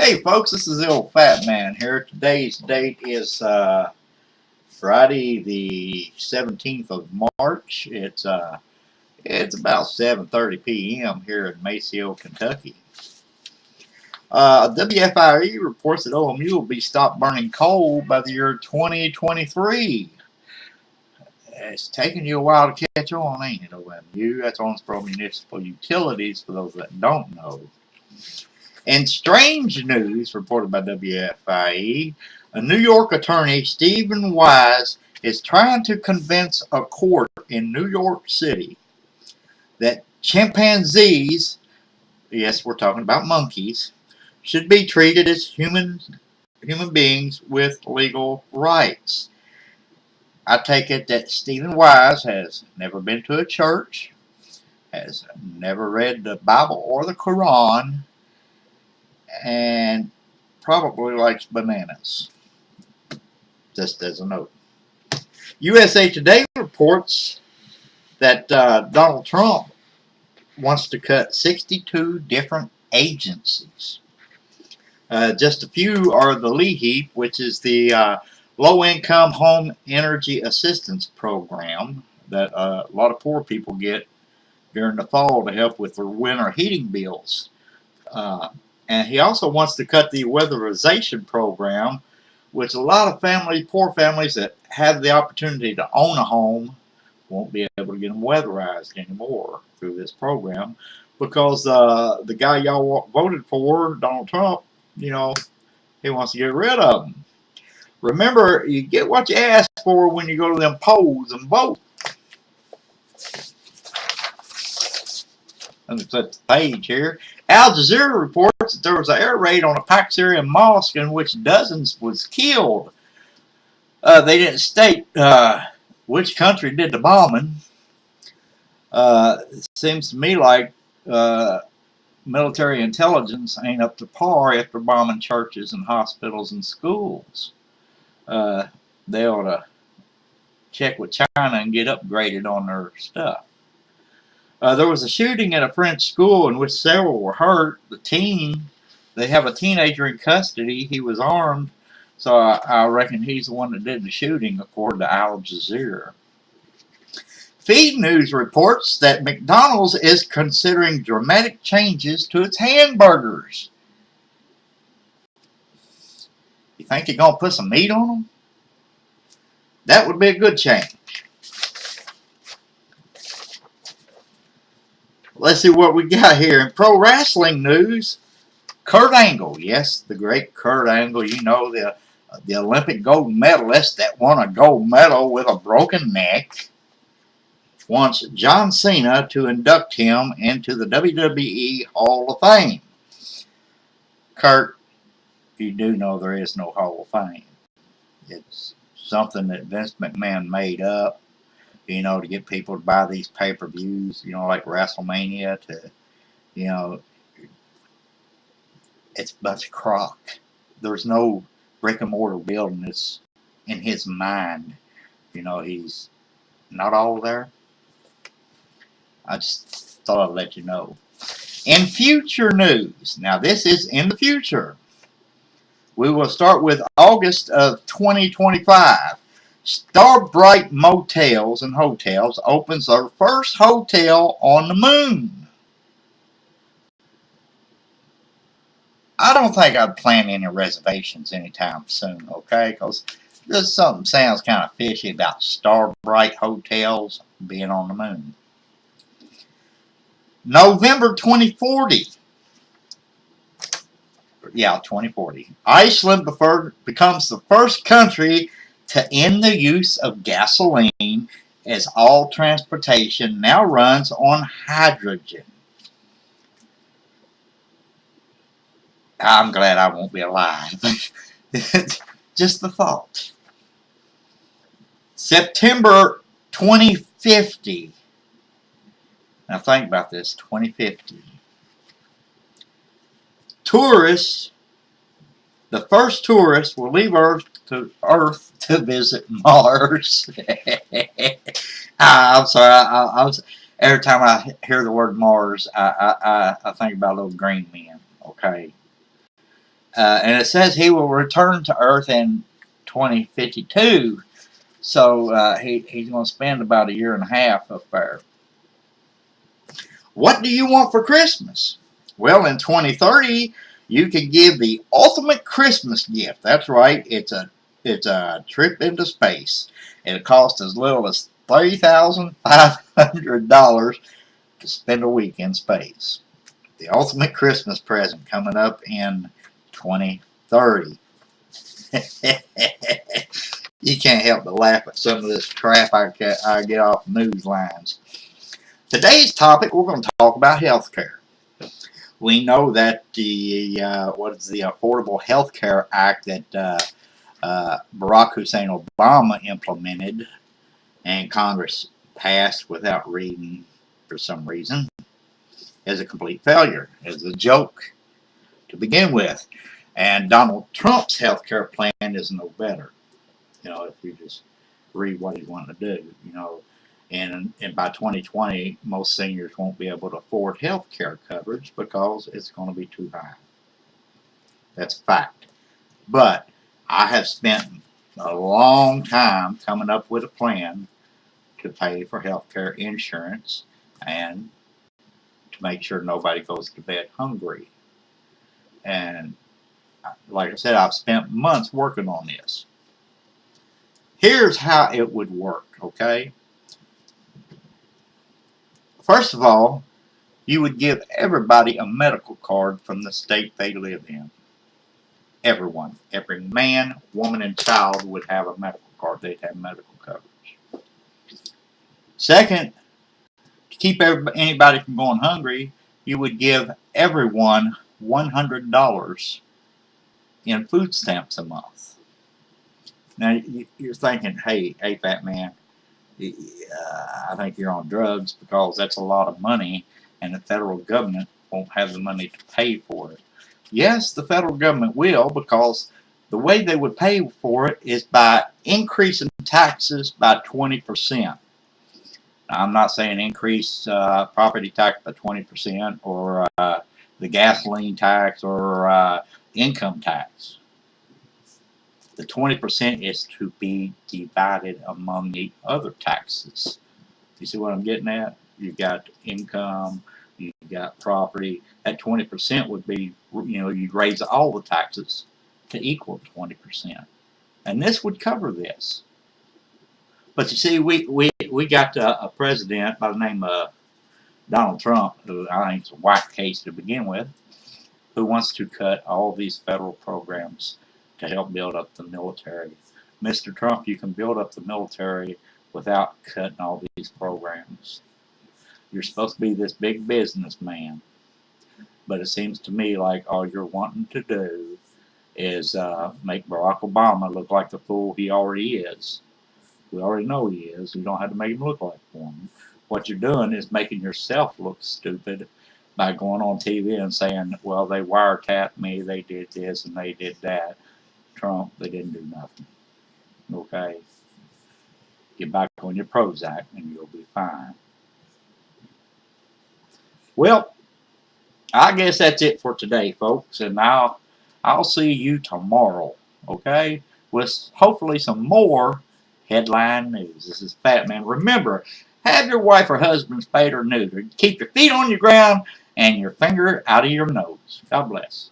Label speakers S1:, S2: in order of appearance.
S1: Hey folks, this is the old fat man here. Today's date is Friday the 17th of March. It's about 7:30 p.m. here in Maceo, Kentucky. WFIE reports that OMU will be stopped burning coal by the year 2023. It's taking you a while to catch on, ain't it, OMU? That's on municipal utilities for those that don't know. In strange news reported by WFIE, a New York attorney, Stephen Wise, is trying to convince a court in New York City that chimpanzees, yes, we're talking about monkeys, should be treated as human beings with legal rights. I take it that Stephen Wise has never been to a church, has never read the Bible or the Quran, and probably likes bananas. Just as a note. USA Today reports that Donald Trump wants to cut 62 different agencies. Just a few are the LEHEAP, which is the Low-Income Home Energy Assistance Program that a lot of poor people get during the fall to help with their winter heating bills. And he also wants to cut the weatherization program, which a lot of poor families that have the opportunity to own a home won't be able to get them weatherized anymore through this program because the guy y'all voted for, Donald Trump, he wants to get rid of them. Remember, you get what you ask for when you go to them polls and vote. Let me set the page here. Al Jazeera reports that there was an air raid on a Pak Syrian mosque in which dozens was killed. They didn't state which country did the bombing. It seems to me like military intelligence ain't up to par after bombing churches and hospitals and schools. They ought to check with China and get upgraded on their stuff. There was a shooting at a French school in which several were hurt. They have a teenager in custody. He was armed, so I reckon he's the one that did the shooting, according to Al Jazeera. Feed News reports that McDonald's is considering dramatic changes to its hamburgers. You think you're going to put some meat on them? That would be a good change. Let's see what we got here. In pro wrestling news, Kurt Angle, yes, the great Kurt Angle, the Olympic gold medalist that won a gold medal with a broken neck, wants John Cena to induct him into the WWE Hall of Fame. Kurt, you do know there is no Hall of Fame. It's something that Vince McMahon made up, to get people to buy these pay-per-views, like WrestleMania it's a bunch of crock. There's no brick and mortar building that's in his mind. He's not all there. I just thought I'd let you know. In future news, now this is in the future. We will start with August of 2025. Starbright Motels and Hotels opens their first hotel on the moon. I don't think I'd plan any reservations anytime soon, okay? Because there's something sounds kind of fishy about Starbright Hotels being on the moon. November 2040. Yeah, 2040. Iceland becomes the first country to end the use of gasoline as all transportation now runs on hydrogen. I'm glad I won't be alive. Just the thought. September 2050. Now think about this, 2050. The first tourists will leave Earth to visit Mars. I'm sorry. Every time I hear the word Mars, I think about little green men. Okay. And it says he will return to Earth in 2052. So he's going to spend about a year and a half up there. What do you want for Christmas? Well, in 2030, you can give the ultimate Christmas gift. That's right. It's a trip into space. It costs as little as $3,500 to spend a week in space. The ultimate Christmas present coming up in 2030. You can't help but laugh at some of this crap I get off news lines. Today's topic, we're going to talk about health care. We know that the Affordable Health Care Act that Barack Hussein Obama implemented and Congress passed without reading for some reason is a complete failure. It's a joke to begin with. And Donald Trump's health care plan is no better. If you just read what he's wanting to do, and by 2020, most seniors won't be able to afford health care coverage because it's going to be too high. That's a fact. But I have spent a long time coming up with a plan to pay for health care insurance and to make sure nobody goes to bed hungry. And like I said, I've spent months working on this. Here's how it would work, okay? First of all, you would give everybody a medical card from the state they live in. Everyone. Every man, woman, and child would have a medical card. They'd have medical coverage. Second, to keep anybody from going hungry, you would give everyone $100 in food stamps a month. Now, you're thinking, hey, fat man, I think you're on drugs because that's a lot of money and the federal government won't have the money to pay for it. Yes, the federal government will, because the way they would pay for it is by increasing taxes by 20%. Now, I'm not saying increase property tax by 20% or the gasoline tax or income tax. The 20% is to be divided among the other taxes. You see what I'm getting at? You've got income, you've got property. That 20% would be, you'd raise all the taxes to equal 20%. And this would cover this. But you see, we got a president by the name of Donald Trump, who I think is a whack case to begin with, who wants to cut all these federal programs to help build up the military. Mr. Trump, you can build up the military without cutting all these programs. You're supposed to be this big businessman, but it seems to me like all you're wanting to do is make Barack Obama look like the fool he already is. We already know he is. You don't have to make him look like one. What you're doing is making yourself look stupid by going on TV and saying, well, they wiretapped me, they did this and they did that. Trump, they didn't do nothing. Okay? Get back on your Prozac and you'll be fine. Well, I guess that's it for today, folks, and I'll see you tomorrow, okay? With hopefully some more headline news. This is Fatman. Remember, have your wife or husband spayed or neutered. Keep your feet on your ground and your finger out of your nose. God bless.